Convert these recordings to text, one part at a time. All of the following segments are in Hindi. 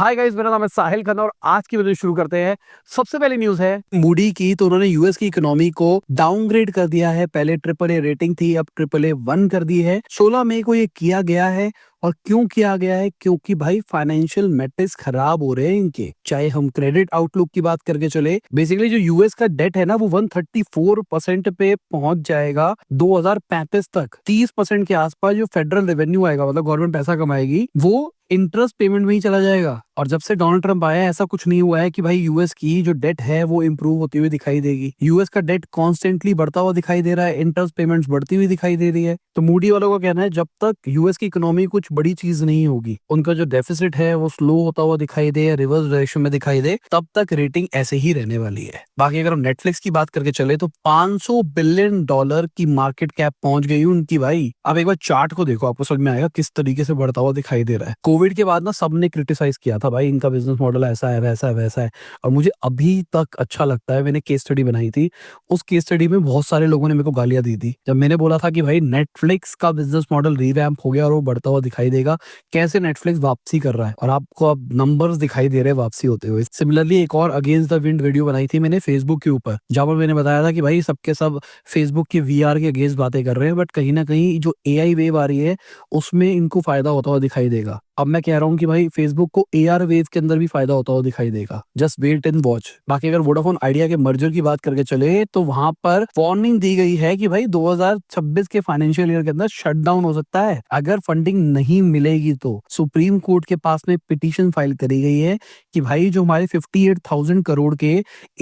हाय गाइस, मेरा नाम है साहिल खन्ना और आज की वीडियो शुरू करते हैं। सबसे पहली न्यूज है मूडी की। तो उन्होंने यूएस की इकोनॉमी को डाउनग्रेड कर दिया है। पहले ट्रिपल ए रेटिंग थी, अब ट्रिपल ए 1 कर दी है। 16 मई को ये किया गया है। और क्यों किया गया है? क्योंकि भाई फाइनेंशियल मैट्रिक्स खराब हो रहे हैं इनके। चाहे हम क्रेडिट आउटलुक की बात करके चले, बेसिकली जो यूएस का डेट है ना, वो 134% पे पहुंच जाएगा 2035 तक। 30% के आसपास जो फेडरल रेवेन्यू आएगा, मतलब गवर्नमेंट पैसा कमाएगी, वो इंटरेस्ट पेमेंट में ही चला जाएगा। और जब से डोनाल्ड ट्रंप आया है, ऐसा कुछ नहीं हुआ है कि भाई यूएस की जो डेट है वो इंप्रूव होती हुई दिखाई देगी। यूएस का डेट कॉन्स्टेंटली बढ़ता हुआ दिखाई दे रहा है, इंटरेस्ट पेमेंट्स बढ़ती हुई दिखाई दे रही है। तो मूडी वालों का कहना है जब तक यूएस की इकोनॉमी कुछ बड़ी चीज नहीं होगी, उनका जो डेफिसिट है वो स्लो होता हुआ दिखाई दे, रिवर्स डायरेक्शन में दिखाई दे, तब तक रेटिंग ऐसे ही रहने वाली है। बाकी अगर हम नेटफ्लिक्स की बात करके चले तो $500 बिलियन की मार्केट कैप पहुंच गई उनकी भाई। अब एक बार चार्ट को देखो, आपको समझ में आएगा किस तरीके से बढ़ता हुआ दिखाई दे रहा है। कोविड के बाद ना सबने क्रिटिसाइज किया था भाई इनका बिजनेस मॉडल ऐसा है, वैसा है, वैसा है। और मुझे अभी तक अच्छा लगता है। मैंने केस स्टडी बनाई थी, उस केस स्टडी में बहुत सारे लोगों ने मेरे को गालियां दी थी जब मैंने बोला था कि भाई नेटफ्लिक्स का बिजनेस मॉडल रिवैम्प हो गया और वो बढ़ता हुआ दिखाई देगा। कैसे नेटफ्लिक्स वापसी कर रहा है और आपको अब नंबर्स दिखाई दे रहे हैं वापसी होते हुए। सिमिलरली एक और अगेंस्ट द विंड वीडियो बनाई थी मैंने फेसबुक के ऊपर, जहां पर मैंने बताया था कि भाई सबके सब फेसबुक के वीआर के अगेंस्ट बातें कर रहे हैं, बट कहीं ना कहीं जो एआई वेव आ रही है उसमें इनको फायदा होता हुआ दिखाई देगा। अब मैं कह रहा हूँ कि भाई फेसबुक को एआर वेव के अंदर भी फायदा होता हुआ दिखाई देगा। Just wait and watch. बाकी अगर वोडाफोन आइडिया के मर्जर की बात करके चले तो वहां पर वार्निंग दी गई है कि भाई 2026 के फाइनेंशियल ईयर के अंदर शटडाउन हो सकता है अगर फंडिंग नहीं मिलेगी। तो सुप्रीम कोर्ट के पास में पिटीशन फाइल करी गई है कि भाई जो हमारे 58,000 करोड़ के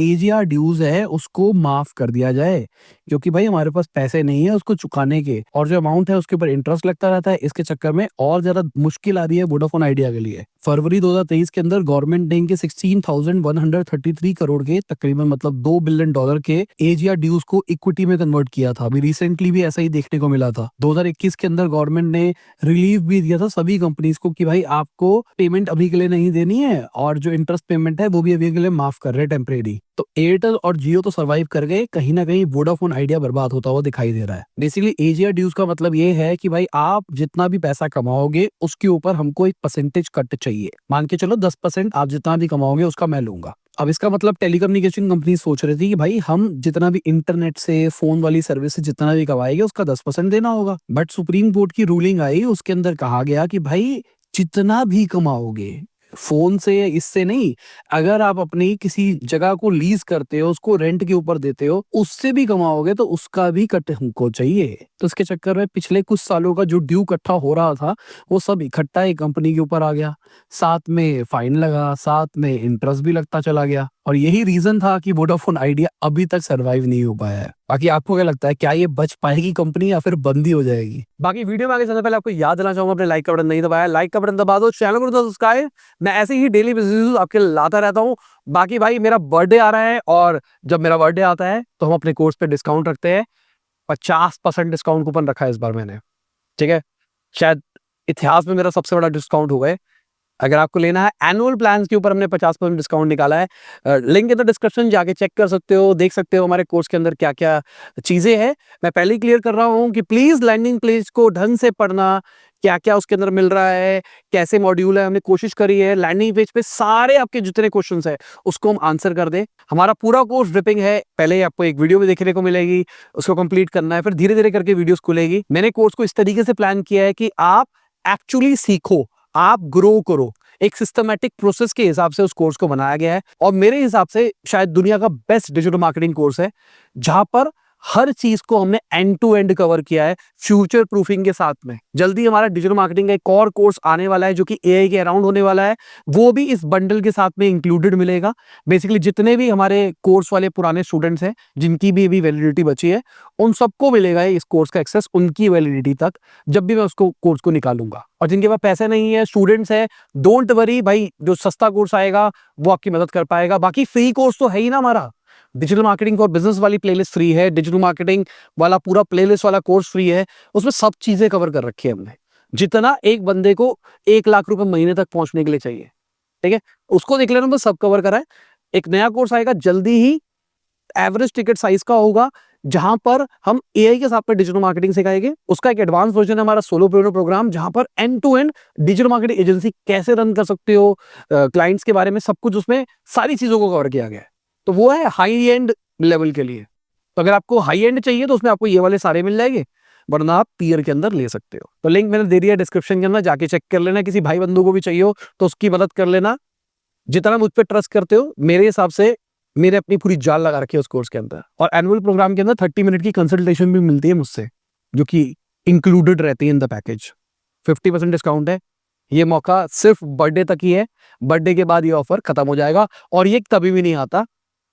एजीआर ड्यूज है उसको माफ कर दिया जाए, क्योंकि भाई हमारे पास पैसे नहीं है उसको चुकाने के, और जो अमाउंट है उसके ऊपर इंटरेस्ट लगता रहता है। इसके चक्कर में और ज्यादा मुश्किल आ रही है वोडाफोन आइडिया के लिए। फरवरी 2023 के अंदर गवर्नमेंट ने इनके 16,133 करोड़ के तकरीबन मतलब $2 बिलियन के एजीआर ड्यूज को इक्विटी में कन्वर्ट किया था। अभी रिसेंटली भी ऐसा ही देखने को मिला था। 2021 के अंदर गवर्नमेंट ने रिलीफ भी दिया था सभी कंपनीज को कि भाई आपको पेमेंट अभी के लिए नहीं देनी है, और जो इंटरेस्ट पेमेंट है वो भी अभी के लिए माफ कर रहे हैं टेम्परेरी। तो एयरटेल और जियो तो सरवाइव कर गए, कहीं ना कहीं वोडाफोन आइडिया बर्बाद होता हुआ दिखाई दे रहा है। बेसिकली एजीआर ड्यूज का मतलब ये है कि भाई आप जितना भी पैसा कमाओगे उसके ऊपर हमको एक परसेंटेज कट चाहिए। मान के चलो 10% आप जितना भी कमाओगे उसका मैं लूंगा। अब इसका मतलब टेलीकम्युनिकेशन कंपनी सोच रही थी कि भाई हम जितना भी इंटरनेट से, फोन वाली सर्विस से जितना भी कमाएंगे उसका 10% देना होगा। बट सुप्रीम कोर्ट की रूलिंग आई, उसके अंदर कहा गया कि भाई जितना भी कमाओगे फोन से, इससे नहीं, अगर आप अपनी किसी जगह को लीज करते हो, उसको रेंट के ऊपर देते हो, उससे भी कमाओगे तो उसका भी कट हमको चाहिए। तो इसके चक्कर में पिछले कुछ सालों का जो ड्यू इकट्ठा हो रहा था वो सब इकट्ठा एक कंपनी के ऊपर आ गया, साथ में फाइन लगा, साथ में इंटरेस्ट भी लगता चला गया। और यही रीजन था कि वोडाफोन आइडिया अभी तक सरवाइव नहीं हो पाया है। बाकी आपको क्या लगता है, क्या ये बच पाएगी कंपनी या फिर बंद ही हो जाएगी? बाकी वीडियो में आगे चलने से पहले आपको याद दिलाना चाहूंगा, अपने लाइक का बटन नहीं दबाया, लाइक का बटन दबा दो, चैनल को सब्सक्राइब। मैं ऐसे ही डेली बिजनेस आपके लाता रहता हूँ। बाकी भाई मेरा बर्थडे आ रहा है, और जब मेरा बर्थडे आता है तो हम अपने कोर्स पे डिस्काउंट रखते हैं। 50% डिस्काउंट कूपन रखा है इस बार मैंने, ठीक है? शायद इतिहास में मेरा सबसे बड़ा डिस्काउंट होगा। अगर आपको लेना है एनुअल प्लान के ऊपर हमने 50% डिस्काउंट निकाला है। लिंक इन द डिस्क्रिप्शन, जाके चेक कर सकते हो, देख सकते हो हमारे कोर्स के अंदर क्या क्या चीजें हैं। मैं पहले ही क्लियर कर रहा हूं कि प्लीज लैंडिंग पेज को ढंग से पढ़ना, क्या क्या उसके अंदर मिल रहा है, कैसे मॉड्यूल है। हमने कोशिश करी है लैंडिंग पेज पे सारे आपके जितने क्वेश्चंस है उसको हम आंसर कर दे। हमारा पूरा कोर्स ड्रिपिंग है, पहले आपको एक वीडियो भी देखने को मिलेगी, उसको कंप्लीट करना है, फिर धीरे धीरे करके वीडियोस खुलेगी। मैंने कोर्स को इस तरीके से प्लान किया है कि आप एक्चुअली सीखो, आप ग्रो करो। एक सिस्टमैटिक प्रोसेस के हिसाब से उस कोर्स को बनाया गया है, और मेरे हिसाब से शायद दुनिया का बेस्ट डिजिटल मार्केटिंग कोर्स है, जहां पर हर चीज को हमने एंड टू एंड कवर किया है फ्यूचर प्रूफिंग के साथ में। जल्दी हमारा डिजिटल मार्केटिंग का एक और कोर्स आने वाला है जो कि एआई के अराउंड होने वाला है, वो भी इस बंडल के साथ में इंक्लूडेड मिलेगा। बेसिकली जितने भी हमारे कोर्स वाले पुराने स्टूडेंट्स हैं जिनकी भी अभी वैलिडिटी बची है, उन सबको मिलेगा इस कोर्स का एक्सेस उनकी वैलिडिटी तक, जब भी मैं उसको कोर्स को निकालूंगा। और जिनके पास पैसे नहीं है, स्टूडेंट्स है, डोंट वरी भाई, जो सस्ता कोर्स आएगा वो आपकी मदद कर पाएगा। बाकी फ्री कोर्स तो है ही ना हमारा, डिजिटल मार्केटिंग फॉर बिजनेस वाली प्लेलिस्ट फ्री है, डिजिटल मार्केटिंग वाला पूरा प्लेलिस्ट वाला कोर्स फ्री है। उसमें सब चीजें कवर कर रखी है हमने, जितना एक बंदे को 1 लाख रुपए महीने तक पहुंचने के लिए चाहिए, ठीक है? उसको देख लेना, बस सब कवर करा है। एक नया कोर्स आएगा जल्दी ही, एवरेज टिकट साइज का होगा, जहां पर हम एआई के साथ में डिजिटल मार्केटिंग सिखाएंगे। उसका एक एडवांस वर्जन है हमारा सोलोप्रेन्योर प्रोग्राम, जहां पर end to end digital marketing agency कैसे रन कर सकते हो, क्लाइंट्स के बारे में सब कुछ, उसमें सारी चीजों को कवर किया गया है। तो वो है हाई एंड लेवल के लिए। तो अगर आपको हाई एंड चाहिए तो उसमें आपको ये वाले सारे मिल जाएंगे, वरना आप टियर के अंदर ले सकते हो। तो लिंक मैंने दे दिया डिस्क्रिप्शन के अंदर, जाके चेक कर लेना। किसी भाई बंधु को भी चाहिए हो तो उसकी मदद कर लेना। जितना मुझ पे ट्रस्ट करते हो, मेरे हिसाब से मेरे अपनी पूरी जान लगा रखी है उस कोर्स के अंदर। और एनुअल प्रोग्राम के अंदर 30 मिनट की कंसल्टेशन भी मिलती है मुझसे, जो कि इंक्लूडेड रहती है इन द पैकेज। 50% डिस्काउंट है। ये मौका सिर्फ बर्थडे तक ही है, बर्थडे के बाद ये ऑफर खत्म हो जाएगा। और ये कभी भी नहीं आता।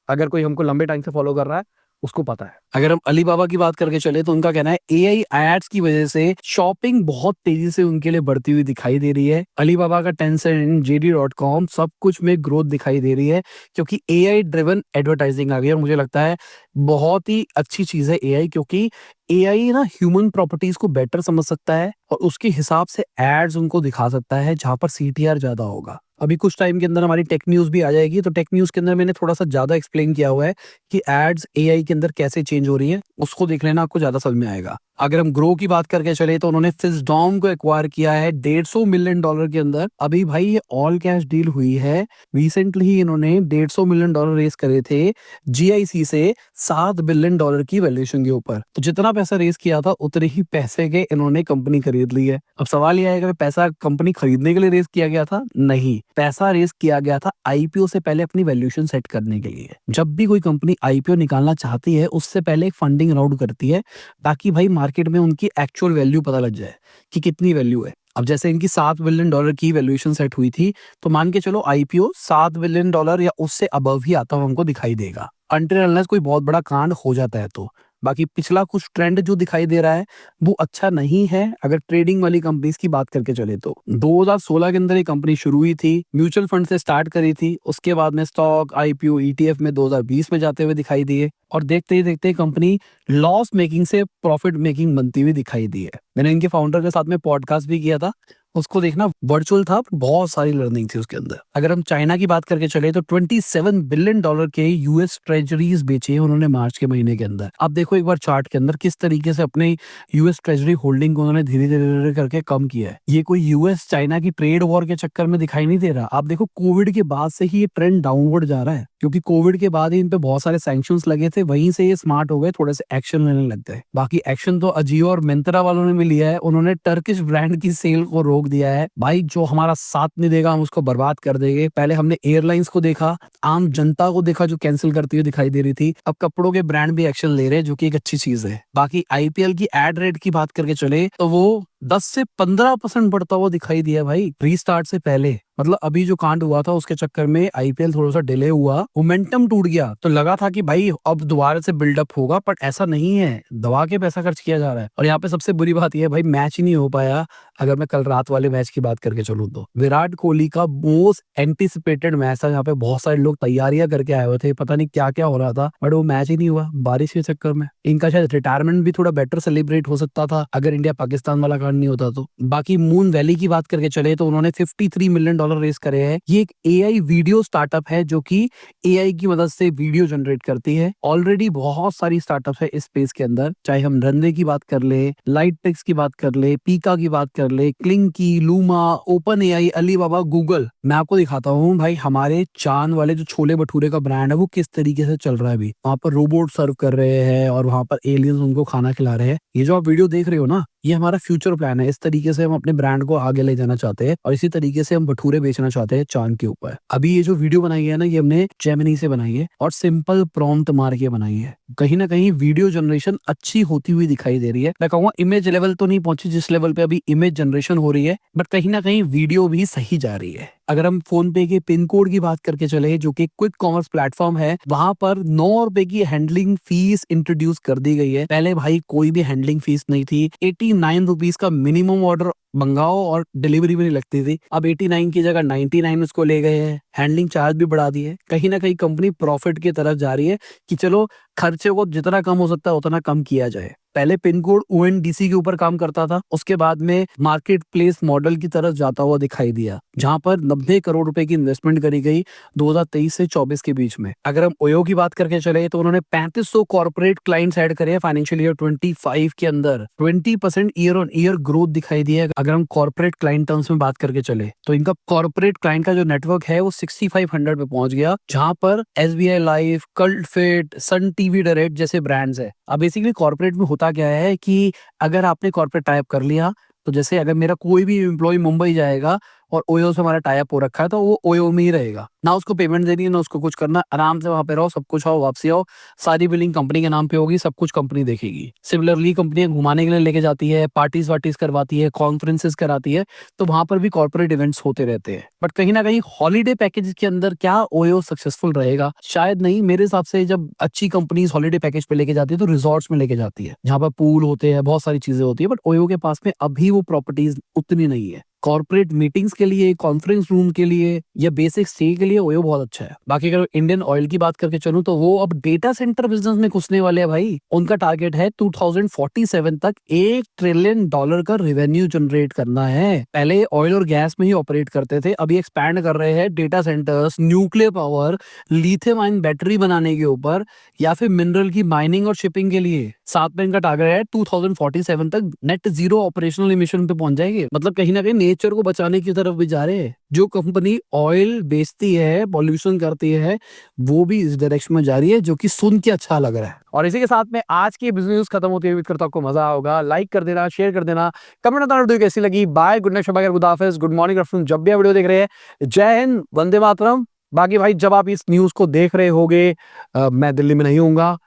अगर कोई हमको लंबे टाइम से फॉलो कर रहा है उसको पता है। अगर हम अलीबाबा की बात करके चले तो उनका कहना है एआई एड्स की वजह से शॉपिंग बहुत तेजी से उनके लिए बढ़ती हुई दिखाई दे रही है। अलीबाबा का टेंसेंट, JD.com सब कुछ में ग्रोथ दिखाई दे रही है, क्योंकि एआई ड्रिवन एडवर्टाइजिंग आ गई है। और मुझे लगता है बहुत ही अच्छी चीज है एआई, क्योंकि एआई ना ह्यूमन प्रॉपर्टीज को बेटर समझ सकता है और उसके हिसाब से एड्स उनको दिखा सकता है जहां पर CTR ज्यादा होगा। अभी कुछ टाइम के अंदर हमारी टेक न्यूज भी आ जाएगी, तो टेक न्यूज के अंदर मैंने थोड़ा सा ज्यादा एक्सप्लेन किया हुआ है कि एड्स एआई के अंदर कैसे चेंज हो रही है। उसको देख लेना, आपको ज्यादा समझ में आएगा। अगर हम ग्रो की बात करके चले तो उन्होंने सिस्डॉम को एक्वायर किया है $150 मिलियन के अंदर। अभी भाई ये ऑल कैश डील हुई है। रिसेंटली ही इन्होंने $150 मिलियन रेस करे थे GIC से $7 बिलियन की वैल्यूएशन के ऊपर। तो जितना पैसा रेस किया था उतने ही पैसे के इन्होंने कंपनी खरीद ली है। अब सवाल यह आएगा, पैसा कंपनी खरीदने के लिए रेस किया गया था? नहीं, पैसा रेस किया गया था आईपीओ से पहले अपनी वैल्यूएशन सेट करने के लिए। जब भी कोई कंपनी आईपीओ निकालना चाहती है उससे पहले एक फंडिंग राउंड करती है, ताकि भाई मार्केट में उनकी एक्चुअल वैल्यू पता लग जाए कि कितनी वैल्यू है। अब जैसे इनकी $7 बिलियन की वैल्यूएशन सेट हुई थी, तो मान के चलो आईपीओ $7 बिलियन या उससे अबव ही आता हुआ हमको दिखाई देगा, अनटिल अनलेस कोई बहुत बड़ा कांड हो जाता है तो। बाकी पिछला कुछ ट्रेंड जो दिखाई दे रहा है वो अच्छा नहीं है। अगर ट्रेडिंग वाली कंपनीज की बात करके चले तो 2016 के अंदर ये कंपनी शुरू हुई थी, म्यूचुअल फंड से स्टार्ट करी थी, उसके बाद में स्टॉक, आईपीओ, ETF में 2020 में जाते हुए दिखाई दिए, और देखते ही देखते कंपनी लॉस मेकिंग से प्रॉफिट मेकिंग बनती हुई दिखाई दी है। मैंने इनके फाउंडर के साथ में पॉडकास्ट भी किया था, उसको देखना, वर्चुअल था, बहुत सारी लर्निंग थी उसके अंदर। अगर हम चाइना की बात करके चले तो $27 बिलियन के यूएस ट्रेजरीज बेचे उन्होंने मार्च के महीने के अंदर। अब देखो एक बार चार्ट के अंदर किस तरीके से अपने यूएस ट्रेजरी होल्डिंग को उन्होंने धीरे धीरे करके कम किया है। ये कोई यूएस चाइना की ट्रेड वॉर के चक्कर में दिखाई नहीं दे रहा। आप देखो कोविड के बाद से ही ये ट्रेंड डाउनवर्ड जा रहा है, क्योंकि कोविड के बाद ही इन पे बहुत सारे सैंक्शंस लगे थे, वहीं से ये स्मार्ट हो गए, थोड़े से एक्शन लेने लग गए। बाकी एक्शन तो अजियो और मिंत्रा वालों ने भी लिया है। उन्होंने टर्किश ब्रांड की सेल को रोक दिया है। भाई जो हमारा साथ नहीं देगा हम उसको बर्बाद कर देंगे। पहले हमने एयरलाइंस को देखा, आम जनता को देखा जो कैंसिल करती हुई दिखाई दे रही थी। अब कपड़ों के ब्रांड भी एक्शन ले रहे हैं, जो कि एक अच्छी चीज है। बाकी आईपीएल की एड रेट की बात करके चले तो वो 10 से 15% बढ़ता हुआ दिखाई दिया भाई रीस्टार्ट से पहले। मतलब अभी जो कांड हुआ था उसके चक्कर में आईपीएल थोड़ा सा डिले हुआ, मोमेंटम टूट गया, तो लगा था कि भाई अब दोबारा से बिल्डअप होगा, बट ऐसा नहीं है। दवा के पैसा खर्च किया जा रहा है। और यहाँ पे सबसे बुरी बात यह है भाई, मैच ही नहीं हो पाया। अगर मैं कल रात वाले मैच की बात करके चलूं तो विराट कोहली का मोस्ट एंटिसिपेटेड मैच था, जहाँ पे बहुत सारे लोग तैयारियां करके आए हुए थे, पता नहीं क्या क्या हो रहा था, बट वो मैच ही नहीं हुआ बारिश के चक्कर में। इनका शायद रिटायरमेंट भी थोड़ा बेटर सेलिब्रेट हो सकता था अगर इंडिया पाकिस्तान वाला कांड नहीं होता तो। बाकी मून वैली की बात करके चले तो उन्होंने $53 मिलियन रेस करे हैं। ये एक एआई वीडियो स्टार्टअप है जो कि एआई की मदद से वीडियो जनरेट करती है। ऑलरेडी बहुत सारी स्टार्टअप है इस स्पेस के अंदर, चाहे हम रनवे की बात कर ले, लाइट टेक्स की बात कर ले, पीका की बात कर ले, क्लिंकी, Luma, open AI, Alibaba, Google. मैं आपको दिखाता हूँ भाई हमारे चांद वाले जो छोले भटूरे का ब्रांड है वो किस तरीके से चल रहा है। अभी वहां पर रोबोट सर्व कर रहे हैं और वहां पर एलियंस उनको खाना खिला रहे हैं। ये जो आप वीडियो देख रहे हो ना, ये हमारा फ्यूचर प्लान है। इस तरीके से हम अपने ब्रांड को आगे ले जाना चाहते हैं और इसी तरीके से हम भटूरे बेचना चाहते हैं चांद के ऊपर। अभी ये जो वीडियो बनाई है ना, ये हमने जेमिनी से बनाई है और सिंपल प्रॉम्प्ट मार के बनाई है। कहीं ना कहीं वीडियो जनरेशन अच्छी होती हुई दिखाई दे रही है। मैं कहूँगा इमेज लेवल तो नहीं पहुंची जिस लेवल पे अभी इमेज जनरेशन हो रही है, बट कहीं ना कहीं वीडियो भी सही जा रही है। अगर हम फोन पे के पिन कोड की बात करके चले, जो कि क्विक कॉमर्स प्लेटफॉर्म है, वहां पर ₹9 की हैंडलिंग फीस इंट्रोड्यूस कर दी गई है। पहले भाई कोई भी हैंडलिंग फीस नहीं थी। ₹89 का मिनिमम ऑर्डर मंगाओ और डिलीवरी भी नहीं लगती थी। अब 89 की जगह 99 उसको ले गए हैं। हैंडलिंग चार्ज भी बढ़ा दिए। कहीं ना कहीं कंपनी प्रॉफिट की तरफ जा रही है कि चलो खर्चे को जितना कम हो सकता है उतना कम किया जाए। पहले पिन कोड ओएनडीसी के ऊपर काम करता था, उसके बाद में मार्केट प्लेस मॉडल की तरफ जाता हुआ दिखाई दिया, जहां पर 90 करोड़ रुपए की इन्वेस्टमेंट करी गई 2023 से 24 के बीच में। अगर हम ओयो की बात करके चले तो उन्होंने 3500 कॉर्पोरेट क्लाइंट्स ऐड करे हैं फाइनेंशियल ईयर 25 के अंदर। 20% ईयर ऑन ईयर ग्रोथ दिखाई दी है। अगर हम कॉर्पोरेट क्लाइंट टर्म्स में बात करके चले तो इनका कॉर्पोरेट क्लाइंट का जो नेटवर्क है वो 6500 पे पहुंच गया, जहां पर SBI life, cult fit, Sun TV direct जैसे ब्रांड्स है। अब बेसिकली कॉर्पोरेट में होता क्या है कि अगर आपने कॉर्पोरेट टाइप कर लिया, तो जैसे अगर मेरा कोई भी एम्प्लॉय मुंबई जाएगा और ओयो से हमारा टाई अप हो रखा है तो वो ओयो में ही रहेगा, ना उसको पेमेंट देनी है ना उसको कुछ करना, आराम से वहां पे रहो, सब कुछ आओ वापसी आओ, सारी बिलिंग कंपनी के नाम पे होगी, सब कुछ कंपनी देखेगी। सिमिलरली कंपनियां घुमाने के लिए लेके जाती है, पार्टीज वार्टीज करवाती है, कॉन्फ्रेंसेस कराती है, तो वहां पर भी कॉर्पोरेट इवेंट्स होते रहते हैं। बट कहीं ना कहीं हॉलीडे पैकेज के अंदर क्या ओयो सक्सेसफुल रहेगा? शायद नहीं। मेरे हिसाब से जब अच्छी कंपनीज हॉलीडे पैकेज पे लेके जाती है तो रिजॉर्ट्स में लेके जाती है, जहां पर पूल होते हैं, बहुत सारी चीजें होती है। बट ओयो के पास में अभी वो प्रॉपर्टीज उतनी नहीं है। कॉर्पोरेट मीटिंग्स के लिए, कॉन्फ्रेंस रूम के लिए या बेसिक स्टे के लिए ओयो बहुत अच्छा है। बाकी अगर इंडियन ऑयल की बात करके चलूं तो वो अब डेटा सेंटर बिजनेस में घुसने वाले हैं भाई। उनका टारगेट है 2047 तक $1 ट्रिलियन का रेवेन्यू जनरेट करना है। पहले ऑयल और गैस में ही ऑपरेट करते थे, अभी एक्सपैंड कर रहे हैं data centres, nuclear power, lithium ion battery बनाने के ऊपर, या फिर मिनरल की माइनिंग और शिपिंग के लिए। साथ में इनका टारगेट है 2047 तक नेट जीरो ऑपरेशनल इमिशन पे पहुंच जाएंगे। मतलब कहीं ना कहीं नेचर को बचाने की तरफ भी जा रहे हैं। जो कंपनी ऑयल बेचती है, पॉल्यूशन करती है, वो भी इस डायरेक्शन में जा रही है, जो कि सुन के अच्छा लग रहा है। और इसी के साथ में आज की बिजनेस न्यूज़ खत्म होती है। उम्मीद करता हूं आपको मजा होगा। लाइक कर देना, शेयर कर देना, कमेंट बताना वीडियो कैसी लगी। Bye, good night, Shaba, good हाफिज, गुड मॉर्निंग, आफ्टरनून, जब भी आप वीडियो देख रहे हैं। जय हिंद, वंदे मातरम। बाकी भाई जब आप इस न्यूज को देख रहे होगे, मैं दिल्ली में नहीं हूँगा।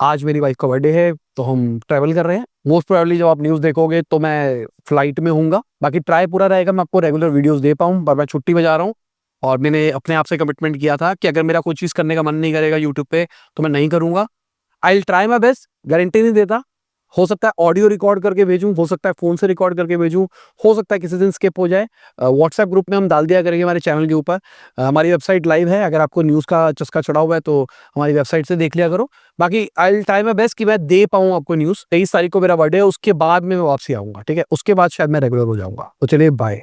आज मेरी वाइफ का बर्थडे है तो हम ट्रैवल कर रहे हैं। मोस्ट प्रोबेबली जब आप न्यूज़ देखोगे तो मैं फ्लाइट में हूँगा। बाकी ट्राई पूरा रहेगा मैं आपको रेगुलर वीडियोस दे पाऊँ, पर मैं छुट्टी में जा रहा हूँ। और मैंने अपने आप से कमिटमेंट किया था कि अगर मेरा कोई चीज़ करने का मन नहीं करेगा यूट्यूब पे तो मैं नहीं करूँगा। I will try my best, guarantee नहीं देता। हो सकता है ऑडियो रिकॉर्ड करके भेजूं, हो सकता है फोन से रिकॉर्ड करके भेजूं, हो सकता है किसी दिन स्किप हो जाए। व्हाट्सएप ग्रुप में हम डाल दिया करेंगे हमारे चैनल के ऊपर। हमारी वेबसाइट लाइव है, अगर आपको न्यूज़ का चस्का चढ़ा हुआ है तो हमारी वेबसाइट से देख लिया करो। बाकी I will try my best कि मैं दे पाऊँ आपको न्यूज़। 23 तारीख को मेरा बर्थडे है, उसके बाद में मैं वापसी आऊँगा, ठीक है? उसके बाद शायद मैं रेगुलर हो जाऊँगा। तो चलिए बाय।